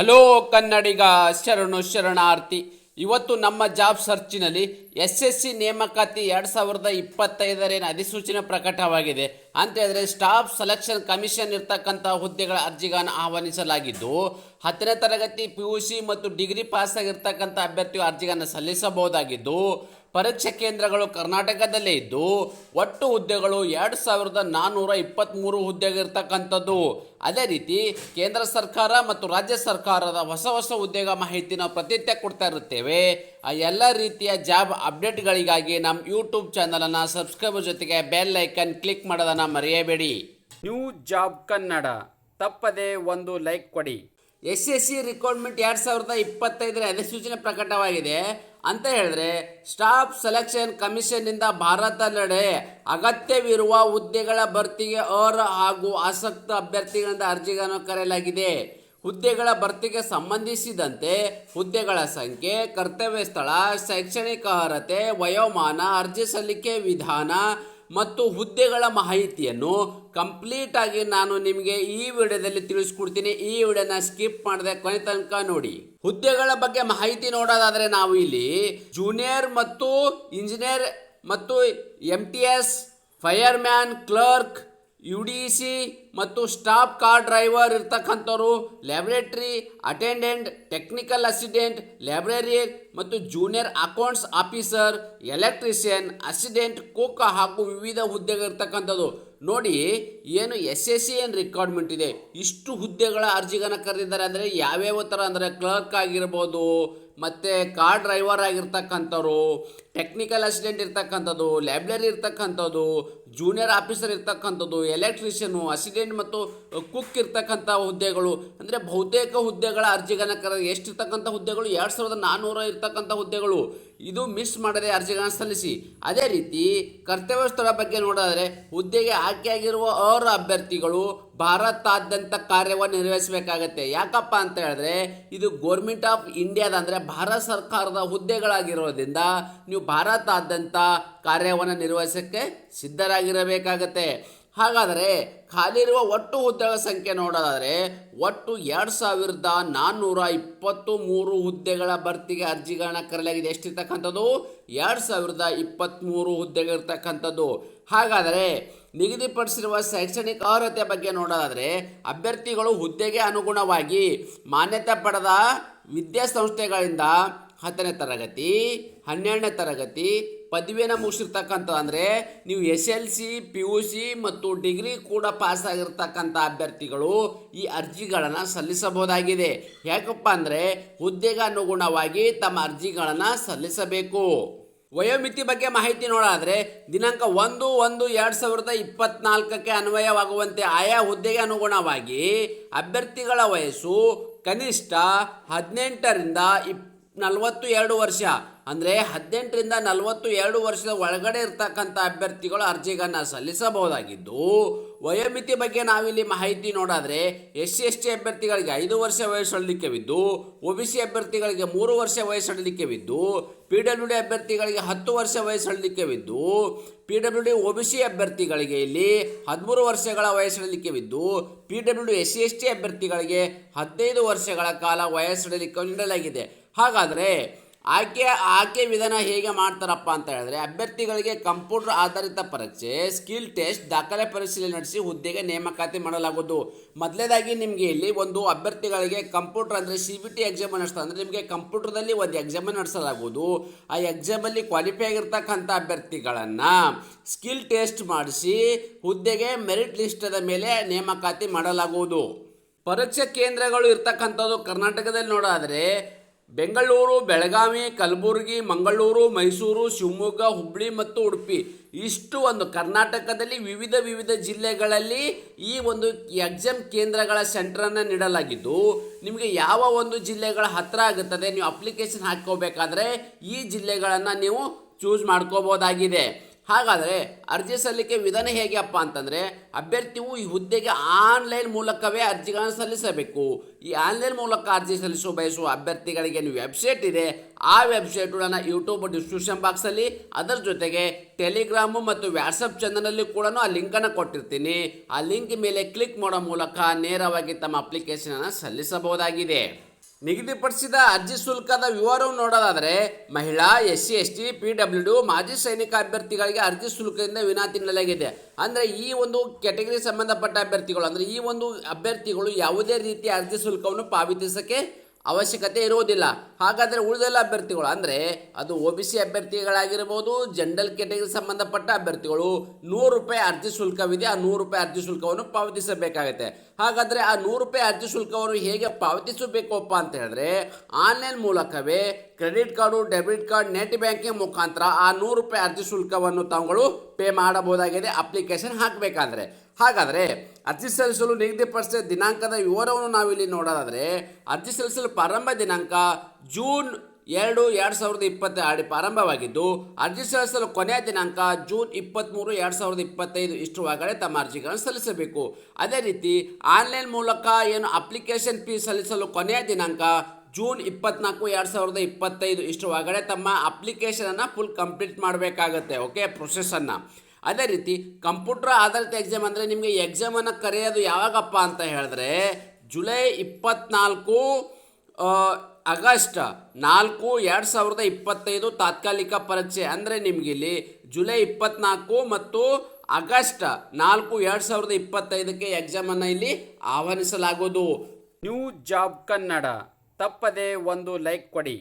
Hello ಕನ್ನಡಿಗ, ಶರಣಾರ್ಥಿ. ಇವತ್ತು ನಮ್ಮ ಜಾಬ್ ಸರ್ಚಿನಲ್ಲಿ SSC ನೇಮಕಾತಿ 2025 ಅಧಿಸೂಚನೆ ಪ್ರಕಟವಾಗಿದೆ. ಅಂತ ಹೇಳಿದ್ರೆ ಸ್ಟಾಫ್ ಸೆಲೆಕ್ಷನ್ ಕಮಿಷನ್ ಇರ್ತಕ್ಕಂಥ ಹುದ್ದೆಗಳ ಅರ್ಜಿಗಳನ್ನು ಆಹ್ವಾನಿಸಲಾಗಿದ್ದು 10ನೇ ತರಗತಿ PUC ಮತ್ತು ಡಿಗ್ರಿ ಪಾಸ್ ಆಗಿರ್ತಕ್ಕಂಥ ಅಭ್ಯರ್ಥಿಗಳು ಅರ್ಜಿಗಳನ್ನು ಸಲ್ಲಿಸಬಹುದಾಗಿದ್ದು ಪರೀಕ್ಷಾ ಕೇಂದ್ರಗಳು ಕರ್ನಾಟಕದಲ್ಲೇ ಇದ್ದು ಒಟ್ಟು ಹುದ್ದೆಗಳು 2423 ಹುದ್ದೆಗಿರ್ತಕ್ಕಂಥದ್ದು. ಅದೇ ರೀತಿ ಕೇಂದ್ರ ಸರ್ಕಾರ ಮತ್ತು ರಾಜ್ಯ ಸರ್ಕಾರದ ಹೊಸ ಹುದ್ದೆಗಳ ಮಾಹಿತಿ ನಾವು ಪ್ರತಿನಿತ್ಯ ಕೊಡ್ತಾ ಇರುತ್ತೇವೆ. ಆ ಎಲ್ಲ ರೀತಿಯ ಜಾಬ್ ಅಪ್ಡೇಟ್ಗಳಿಗಾಗಿ ನಮ್ಮ ಯೂಟ್ಯೂಬ್ ಚಾನಲನ್ನು ಸಬ್ಸ್ಕ್ರೈಬರ್ ಜೊತೆಗೆ ಬೆಲ್ ಐಕನ್ ಕ್ಲಿಕ್ ಮಾಡೋದನ್ನು ಮರೆಯಬೇಡಿ. ನ್ಯೂ ಜಾಬ್ ಕನ್ನಡ ತಪ್ಪದೆ ಒಂದು ಲೈಕ್ ಕೊಡಿ. SSC ರಿಕ್ರೂಟ್ಮೆಂಟ್ 2025 ಅಧಿಸೂಚನೆ ಪ್ರಕಟವಾಗಿದೆ. ಅಂತ ಹೇಳಿದ್ರೆ ಸ್ಟಾಫ್ ಸೆಲೆಕ್ಷನ್ ಕಮಿಷನ್ನಿಂದ ಭಾರತದೆಡೆ ಅಗತ್ಯವಿರುವ ಹುದ್ದೆಗಳ ಭರ್ತಿಗೆ ಅರ್ಹ ಹಾಗೂ ಆಸಕ್ತ ಅಭ್ಯರ್ಥಿಗಳಿಂದ ಅರ್ಜಿಗಳನ್ನು ಕರೆಯಲಾಗಿದೆ. ಹುದ್ದೆಗಳ ಭರ್ತಿಗೆ ಸಂಬಂಧಿಸಿದಂತೆ ಹುದ್ದೆಗಳ ಸಂಖ್ಯೆ, ಕರ್ತವ್ಯ ಸ್ಥಳ, ಶೈಕ್ಷಣಿಕ ಅರ್ಹತೆ, ವಯೋಮಾನ, ಅರ್ಜಿ ಸಲ್ಲಿಕೆ ವಿಧಾನ ಮತ್ತು ಹುದ್ದೆಗಳ ಮಾಹಿತಿಯನ್ನು ಕಂಪ್ಲೀಟ್ ಆಗಿ ನಾನು ನಿಮಗೆ ಈ ವಿಡಿಯೋದಲ್ಲಿ ತಿಳಿಸ್ಕೊಡ್ತೀನಿ. ಈ ವಿಡಿಯೋನ ಸ್ಕಿಪ್ ಮಾಡದೆ ಕೊನೆ ತನಕ ನೋಡಿ. ಹುದ್ದೆಗಳ ಬಗ್ಗೆ ಮಾಹಿತಿ ನೋಡೋದಾದರೆ ನಾವು ಇಲ್ಲಿ ಜೂನಿಯರ್ ಮತ್ತು ಇಂಜಿನಿಯರ್ ಮತ್ತು MTS, ಫೈರ್ಮ್ಯಾನ್, ಕ್ಲರ್ಕ್, UDC ಮತ್ತು ಸ್ಟಾಫ್ ಕಾರ್ ಡ್ರೈವರ್ ಇರ್ತಕ್ಕಂಥವ್ರು, laboratory attendant, technical assistant, librarian ಮತ್ತು junior accounts officer, electrician, assistant cook ಹಾಗೂ ವಿವಿಧ ಹುದ್ದೆಗಳಿರ್ತಕ್ಕಂಥದ್ದು. ನೋಡಿ, ಏನು SSC ಏನು ರಿಕ್ರೂಟ್ಮೆಂಟ್ ಇದೆ, ಇಷ್ಟು ಹುದ್ದೆಗಳ ಅರ್ಜಿಗಳನ್ನು ಕರೆದಿದ್ದಾರೆ. ಅಂದರೆ ಯಾವ್ಯಾವ ಥರ ಅಂದರೆ ಕ್ಲರ್ಕ್ ಆಗಿರ್ಬೋದು, ಮತ್ತು ಕಾರ್ ಡ್ರೈವರ್ ಆಗಿರ್ತಕ್ಕಂಥವ್ರು, ಟೆಕ್ನಿಕಲ್ ಅಸಿಸ್ಟೆಂಟ್ ಇರ್ತಕ್ಕಂಥದ್ದು, ಲೈಬ್ರರಿ ಇರ್ತಕ್ಕಂಥದ್ದು, ಜೂನಿಯರ್ ಆಫೀಸರ್ ಇರ್ತಕ್ಕಂಥದ್ದು, ಎಲೆಕ್ಟ್ರಿಷಿಯನು, ಅಸಿಸ್ಟೆಂಟ್ ಮತ್ತು ಕುಕ್ ಇರ್ತಕ್ಕಂಥ ಹುದ್ದೆಗಳು. ಅಂದರೆ ಬಹುತೇಕ ಹುದ್ದೆಗಳ ಅರ್ಜಿಗಳನ್ನು ಎಷ್ಟಿರ್ತಕ್ಕಂಥ ಹುದ್ದೆಗಳು 2400 ಇರ್ತಕ್ಕಂಥ ಹುದ್ದೆಗಳು. ಇದು ಮಿಸ್ ಮಾಡದೆ ಅರ್ಜಿಗಳನ್ನು ಸಲ್ಲಿಸಿ. ಅದೇ ರೀತಿ ಕರ್ತವ್ಯ ಸ್ಥಳ ಬಗ್ಗೆ ನೋಡೋದಾದರೆ ಹುದ್ದೆಗೆ ಆಯ್ಕೆಯಾಗಿರುವ ಅರ್ಹ ಅಭ್ಯರ್ಥಿಗಳು ಭಾರತಾದ್ಯಂತ ಕಾರ್ಯವನ್ನು ನಿರ್ವಹಿಸಬೇಕಾಗತ್ತೆ. ಯಾಕಪ್ಪ ಅಂತ ಹೇಳಿದ್ರೆ ಇದು ಗೋರ್ಮೆಂಟ್ ಆಫ್ ಇಂಡಿಯಾದ ಅಂದರೆ ಭಾರತ ಸರ್ಕಾರದ ಹುದ್ದೆಗಳಾಗಿರೋದ್ರಿಂದ ನೀವು ಭಾರತಾದ್ಯಂತ ಕಾರ್ಯವನ್ನು ನಿರ್ವಹಿಸೋಕ್ಕೆ ಸಿದ್ಧರಾಗಿರಬೇಕಾಗತ್ತೆ. ಹಾಗಾದರೆ ಖಾಲಿ ಇರುವ ಒಟ್ಟು ಹುದ್ದೆಗಳ ಸಂಖ್ಯೆ ನೋಡೋದಾದರೆ ಒಟ್ಟು 2423 ಹುದ್ದೆಗಳ ಭರ್ತಿಗೆ ಅರ್ಜಿಗಳನ್ನ ಕರೆಯಲಾಗಿದೆ. ಎಷ್ಟಿರ್ತಕ್ಕಂಥದ್ದು? 2023 ಹುದ್ದೆಗಳಿರ್ತಕ್ಕಂಥದ್ದು. ಹಾಗಾದರೆ ನಿಗದಿಪಡಿಸಿರುವ ಶೈಕ್ಷಣಿಕ ಅರ್ಹತೆ ಬಗ್ಗೆ ನೋಡೋದಾದರೆ ಅಭ್ಯರ್ಥಿಗಳು ಹುದ್ದೆಗೆ ಅನುಗುಣವಾಗಿ ಮಾನ್ಯತೆ ಪಡೆದ ವಿದ್ಯಾಸಂಸ್ಥೆಗಳಿಂದ 10ನೇ ತರಗತಿ, 12ನೇ ತರಗತಿ, ಪದವಿಯನ್ನು ಮುಗಿಸಿರ್ತಕ್ಕಂಥ ಅಂದರೆ ನೀವು SLC, PUC ಮತ್ತು ಡಿಗ್ರಿ ಕೂಡ ಪಾಸ್ ಆಗಿರ್ತಕ್ಕಂಥ ಅಭ್ಯರ್ಥಿಗಳು ಈ ಅರ್ಜಿಗಳನ್ನು ಸಲ್ಲಿಸಬಹುದಾಗಿದೆ. ಯಾಕಪ್ಪ ಅಂದರೆ ಹುದ್ದೆಗೆ ಅನುಗುಣವಾಗಿ ತಮ್ಮ ಅರ್ಜಿಗಳನ್ನು ಸಲ್ಲಿಸಬೇಕು. ವಯೋಮಿತಿ ಬಗ್ಗೆ ಮಾಹಿತಿ ನೋಡಾದರೆ ದಿನಾಂಕ 1/1/2024 ಅನ್ವಯವಾಗುವಂತೆ ಆಯಾ ಹುದ್ದೆಗೆ ಅನುಗುಣವಾಗಿ ಅಭ್ಯರ್ಥಿಗಳ ವಯಸ್ಸು ಕನಿಷ್ಠ 18ರಿಂದ 42 ವರ್ಷ, ಅಂದರೆ 18ರಿಂದ 42 ವರ್ಷದ ಒಳಗಡೆ ಇರ್ತಕ್ಕಂಥ ಅಭ್ಯರ್ಥಿಗಳು ಅರ್ಜಿಗಳನ್ನು ಸಲ್ಲಿಸಬಹುದಾಗಿದ್ದು, ವಯೋಮಿತಿ ಬಗ್ಗೆ ನಾವಿಲ್ಲಿ ಮಾಹಿತಿ ನೋಡಾದರೆ SC/ST ಅಭ್ಯರ್ಥಿಗಳಿಗೆ 5 ವರ್ಷ ವಯಸ್ಸಡಲಿಕ್ಕೆವಿದ್ದು, OBC ಅಭ್ಯರ್ಥಿಗಳಿಗೆ 3 ವರ್ಷ ವಯಸ್ಸಡಲಿಕ್ಕೆವಿದ್ದು, PWD ಅಭ್ಯರ್ಥಿಗಳಿಗೆ 10 ವರ್ಷ ವಯಸ್ಸಡಲಿಕ್ಕೆವಿದ್ದು, PWD OBC ಅಭ್ಯರ್ಥಿಗಳಿಗೆ ಇಲ್ಲಿ 13 ವರ್ಷಗಳ ವಯಸ್ಸಡಲಿಕ್ಕೆವಿದ್ದು, PWD SC/ST ಅಭ್ಯರ್ಥಿಗಳಿಗೆ 15 ವರ್ಷಗಳ ಕಾಲ ವಯಸ್ಸಡಲಿಕ್ಕೆ ನೀಡಲಾಗಿದೆ. ಹಾಗಾದರೆ ಆಯ್ಕೆ ವಿಧಾನ ಹೇಗೆ ಮಾಡ್ತಾರಪ್ಪ ಅಂತ ಹೇಳಿದ್ರೆ ಅಭ್ಯರ್ಥಿಗಳಿಗೆ ಕಂಪ್ಯೂಟರ್ ಆಧಾರಿತ ಪರೀಕ್ಷೆ, ಸ್ಕಿಲ್ ಟೆಸ್ಟ್, ದಾಖಲೆ ಪರಿಶೀಲನೆ ನಡೆಸಿ ಹುದ್ದೆಗೆ ನೇಮಕಾತಿ ಮಾಡಲಾಗುವುದು. ಮೊದಲೇದಾಗಿ ನಿಮಗೆ ಇಲ್ಲಿ ಒಂದು ಅಭ್ಯರ್ಥಿಗಳಿಗೆ ಕಂಪ್ಯೂಟರ್ ಅಂದರೆ CBT ಎಕ್ಸಾಮ್ ನಡೆಸ್ತಾರೆ. ಅಂದರೆ ನಿಮಗೆ ಕಂಪ್ಯೂಟರ್ದಲ್ಲಿ ಒಂದು ಎಕ್ಸಾಮ್ ನಡೆಸಲಾಗುವುದು. ಆ ಎಕ್ಸಾಮಲ್ಲಿ ಕ್ವಾಲಿಫೈ ಆಗಿರ್ತಕ್ಕಂಥ ಅಭ್ಯರ್ಥಿಗಳನ್ನು ಸ್ಕಿಲ್ ಟೆಸ್ಟ್ ಮಾಡಿಸಿ ಹುದ್ದೆಗೆ ಮೆರಿಟ್ ಲಿಸ್ಟದ ಮೇಲೆ ನೇಮಕಾತಿ ಮಾಡಲಾಗುವುದು. ಪರೀಕ್ಷಾ ಕೇಂದ್ರಗಳು ಇರ್ತಕ್ಕಂಥದ್ದು ಕರ್ನಾಟಕದಲ್ಲಿ ನೋಡೋದಾದರೆ ಬೆಂಗಳೂರು, ಬೆಳಗಾವಿ, ಕಲಬುರಗಿ, ಮಂಗಳೂರು, ಮೈಸೂರು, ಶಿವಮೊಗ್ಗ, ಹುಬ್ಬಳ್ಳಿ ಮತ್ತು ಉಡುಪಿ. ಇಷ್ಟು ಒಂದು ಕರ್ನಾಟಕದಲ್ಲಿ ವಿವಿಧ ಜಿಲ್ಲೆಗಳಲ್ಲಿ ಈ ಒಂದು ಎಕ್ಸಾಮ್ ಕೇಂದ್ರಗಳ ಸೆಂಟರನ್ನು ನೀಡಲಾಗಿದ್ದು, ನಿಮಗೆ ಯಾವ ಒಂದು ಜಿಲ್ಲೆಗಳ ಹತ್ತಿರ ಆಗುತ್ತದೆ ನೀವು ಅಪ್ಲಿಕೇಶನ್ ಹಾಕೋಬೇಕಾದ್ರೆ ಈ ಜಿಲ್ಲೆಗಳನ್ನು ನೀವು ಚೂಸ್ ಮಾಡ್ಕೋಬೋದಾಗಿದೆ. ಹಾಗಾದರೆ ಅರ್ಜಿ ಸಲ್ಲಿಕೆ ವಿಧಾನ ಹೇಗೆಪ್ಪ ಅಂತಂದರೆ ಅಭ್ಯರ್ಥಿಯು ಈ ಹುದ್ದೆಗೆ ಆನ್ಲೈನ್ ಮೂಲಕವೇ ಅರ್ಜಿಗಳನ್ನು ಸಲ್ಲಿಸಬೇಕು. ಈ ಆನ್ಲೈನ್ ಮೂಲಕ ಅರ್ಜಿ ಬಯಸುವ ಅಭ್ಯರ್ಥಿಗಳಿಗೆ ನೀವು ವೆಬ್ಸೈಟ್ ಇದೆ, ಆ ವೆಬ್ಸೈಟು ನನ್ನ ಯೂಟ್ಯೂಬ್ ಡಿಸ್ಕ್ರಿಪ್ಷನ್ ಬಾಕ್ಸಲ್ಲಿ, ಅದರ ಜೊತೆಗೆ ಟೆಲಿಗ್ರಾಮು ಮತ್ತು ವಾಟ್ಸಪ್ ಚಾನಲಲ್ಲಿ ಕೂಡ ಆ ಲಿಂಕನ್ನು ಕೊಟ್ಟಿರ್ತೀನಿ. ಆ ಲಿಂಕ್ ಮೇಲೆ ಕ್ಲಿಕ್ ಮಾಡೋ ಮೂಲಕ ನೇರವಾಗಿ ತಮ್ಮ ಅಪ್ಲಿಕೇಶನನ್ನು ಸಲ್ಲಿಸಬಹುದಾಗಿದೆ. ನಿಗದಿಪಡಿಸಿದ ಅರ್ಜಿ ಶುಲ್ಕದ ವಿವರವನ್ನು ನೋಡೋದಾದರೆ ಮಹಿಳಾ SC ST PWD ಮಾಜಿ ಸೈನಿಕ ಅಭ್ಯರ್ಥಿಗಳಿಗೆ ಅರ್ಜಿ ಶುಲ್ಕದಿಂದ ವಿನಾಯಿತಿ ನೀಡಲಾಗಿದೆ. ಅಂದರೆ ಈ ಒಂದು ಕ್ಯಾಟಗರಿ ಸಂಬಂಧಪಟ್ಟ ಅಭ್ಯರ್ಥಿಗಳು ಅಂದರೆ ಈ ಒಂದು ಅಭ್ಯರ್ಥಿಗಳು ಯಾವುದೇ ರೀತಿಯ ಅರ್ಜಿ ಶುಲ್ಕವನ್ನು ಪಾವತಿಸಕ್ಕೆ ಅವಶ್ಯಕತೆ ಇರುವುದಿಲ್ಲ. ಹಾಗಾದರೆ ಉಳಿದೆಲ್ಲ ಅಭ್ಯರ್ಥಿಗಳು ಅಂದರೆ ಅದು OBC ಅಭ್ಯರ್ಥಿಗಳಾಗಿರ್ಬೋದು, ಜನರಲ್ ಕ್ಯಾಟಗರಿ ಸಂಬಂಧಪಟ್ಟ ಅಭ್ಯರ್ಥಿಗಳು ₹100 ಅರ್ಜಿ ಶುಲ್ಕವಿದೆ. ಆ ₹100 ಅರ್ಜಿ ಶುಲ್ಕವನ್ನು ಪಾವತಿಸಬೇಕಾಗುತ್ತೆ. ಹಾಗಾದರೆ ಆ ₹100 ಅರ್ಜಿ ಶುಲ್ಕವನ್ನು ಹೇಗೆ ಪಾವತಿಸಬೇಕಪ್ಪ ಅಂತ ಹೇಳಿದ್ರೆ ಆನ್ಲೈನ್ ಮೂಲಕವೇ credit card, debit card, net banking ಮುಖಾಂತರ ಆ ₹100 ಅರ್ಜಿ ಶುಲ್ಕವನ್ನು ತಾವುಗಳು ಪೇ ಮಾಡಬಹುದಾಗಿದೆ ಅಪ್ಲಿಕೇಶನ್ ಹಾಕಬೇಕಾದ್ರೆ. ಹಾಗಾದರೆ ಅರ್ಜಿ ಸಲ್ಲಿಸಲು ನಿಗದಿಪಡಿಸಿದ ದಿನಾಂಕದ ವಿವರವನ್ನು ನಾವಿಲ್ಲಿ ನೋಡೋದಾದರೆ ಅರ್ಜಿ ಸಲ್ಲಿಸಲು ಪ್ರಾರಂಭ ದಿನಾಂಕ ಜೂನ್ 2, 2022 ಪ್ರಾರಂಭವಾಗಿದ್ದು ಅರ್ಜಿ ಸಲ್ಲಿಸಲು ಕೊನೆಯ ದಿನಾಂಕ ಜೂನ್ 23, 2025 ಇಷ್ಟು ಒಳಗಡೆ ತಮ್ಮ ಅರ್ಜಿಗಳನ್ನು ಸಲ್ಲಿಸಬೇಕು. ಅದೇ ರೀತಿ ಆನ್ಲೈನ್ ಮೂಲಕ ಏನು ಅಪ್ಲಿಕೇಶನ್ ಫೀಸ್ ಸಲ್ಲಿಸಲು ಕೊನೆಯ ದಿನಾಂಕ ಜೂನ್ 24, 2025 ಇಷ್ಟು ಒಳಗಡೆ ತಮ್ಮ ಅಪ್ಲಿಕೇಶನನ್ನು ಫುಲ್ ಕಂಪ್ಲೀಟ್ ಮಾಡಬೇಕಾಗತ್ತೆ. ಓಕೆ, ಪ್ರೊಸೆಸನ್ನು. ಅದೇ ರೀತಿ ಕಂಪ್ಯೂಟರ್ ಆಧಾರಿತ ಎಕ್ಸಾಮ್ ಅಂದರೆ ನಿಮಗೆ ಎಕ್ಸಾಮನ್ನು ಕರೆಯೋದು ಯಾವಾಗಪ್ಪ ಅಂತ ಹೇಳಿದ್ರೆ ಜುಲೈ 24 ಆಗಸ್ಟ್ 4, 2025 ತಾತ್ಕಾಲಿಕ ಪರೀಕ್ಷೆ. ಅಂದರೆ ನಿಮಗಿಲ್ಲಿ ಜುಲೈ 24 ಮತ್ತು ಆಗಸ್ಟ್ 4, 2025ಕ್ಕೆ ಎಕ್ಸಾಮನ್ನು ಇಲ್ಲಿ ಆಹ್ವಾನಿಸಲಾಗುವುದು. ನ್ಯೂ ಜಾಬ್ ಕನ್ನಡ ತಪ್ಪದೆ ಒಂದು ಲೈಕ್ ಕೊಡಿ.